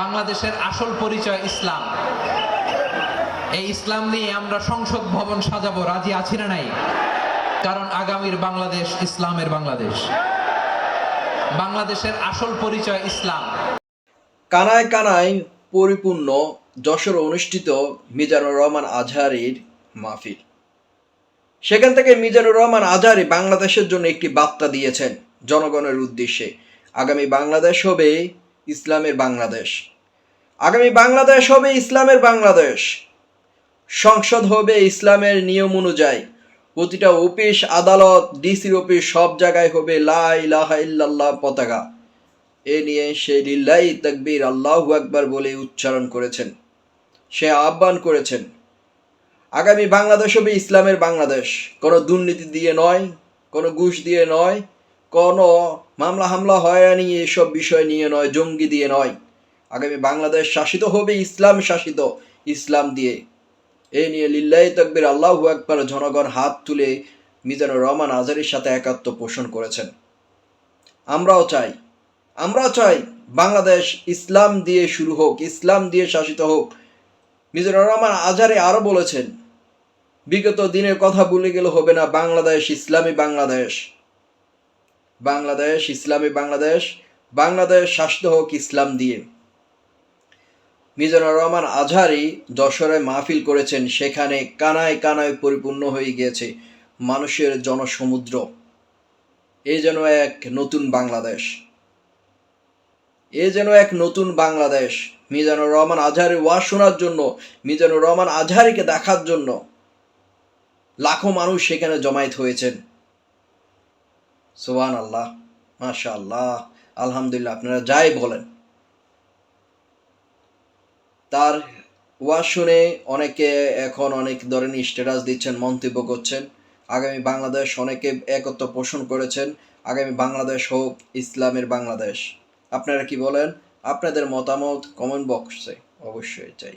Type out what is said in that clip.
বাংলাদেশের আসল পরিচয় ইসলাম। এই ইসলাম নিয়ে আমরা সংসদ ভবন সাজাবো, রাজি আছি না নাই? কারণ আগামীর বাংলাদেশ ইসলামের বাংলাদেশ। বাংলাদেশের আসল পরিচয় ইসলাম। কানায় কানায় পরিপূর্ণ যশোরে অনুষ্ঠিত মিজানুর রহমান আজহারীর মাহফিল। সেখান থেকে মিজানুর রহমান আজহারী বাংলাদেশের জন্য একটি বার্তা দিয়েছেন জনগণের উদ্দেশ্যে। আগামী বাংলাদেশ হবে ইসলামের বাংলাদেশ। আগামী বাংলাদেশ হবে ইসলামের বাংলাদেশ। সংসদ হবে ইসলামের নিয়ম অনুযায়ী। প্রতিটা অফিস, আদালত, ডিসির অফিস সব জায়গায় হবে লা ইলাহা ইল্লাল্লাহ পতাকা। এ নিয়ে সে লিল্লাহি তাকবীর আল্লাহু আকবার বলে উচ্চারণ করেছেন। সে আহ্বান করেছেন আগামী বাংলাদেশ হবে ইসলামের বাংলাদেশ। কোনো দুর্নীতি দিয়ে নয়, কোনো ঘুষ দিয়ে নয়, কোনো মামলা হামলা হয়নি এসব বিষয় নিয়ে নয়, জঙ্গি দিয়ে নয়। আগামী বাংলাদেশ শাসিত হবে ইসলাম শাসিত, ইসলাম দিয়ে। এ নিয়ে লিল্লাহি তাকবীর আল্লাহু আকবার জনগণ হাত তুলে মিজানুর রহমান আজহারীর সাথে একাত্ম পোষণ করেছেন। আমরাও চাই বাংলাদেশ ইসলাম দিয়ে শুরু হোক, ইসলাম দিয়ে শাসিত হোক। মিজানুর রহমান আজহারী আরো বলেছেন, বিগত দিনের কথা ভুলে গেলে হবে না, বাংলাদেশ ইসলামী বাংলাদেশ। বাংলাদেশ ইসলামী বাংলাদেশ, বাংলাদেশ শাসিত হোক ইসলাম দিয়ে। মিজানুর রহমান আজহারী যশোরে মাহফিল করেছেন, সেখানে কানায় কানায় পরিপূর্ণ হয়ে গিয়েছে মানুষের জনসমুদ্র। এ যেন এক নতুন বাংলাদেশ, এ যেন এক নতুন বাংলাদেশ। মিজানুর রহমান আজহারীর ওয়াজ শোনার জন্য, মিজানুর রহমান আজহারীকে দেখার জন্য লাখো মানুষ সেখানে জমায়েত হয়েছেন। সুবহানাল্লাহ, মাশাআল্লাহ, আলহামদুলিল্লাহ, আপনারা যাই বলেন। তার ওয়াজ শুনে অনেকে এখন অনেক ধরনের স্ট্যাটাস দিচ্ছেন, মন্তব্য করছেন। আগামী বাংলাদেশ অনেকে একত্র পোষণ করেছেন, আগামী বাংলাদেশ হোক ইসলামের বাংলাদেশ। আপনারা কি বলেন? আপনাদের মতামত কমেন্ট বক্সে অবশ্যই চাই।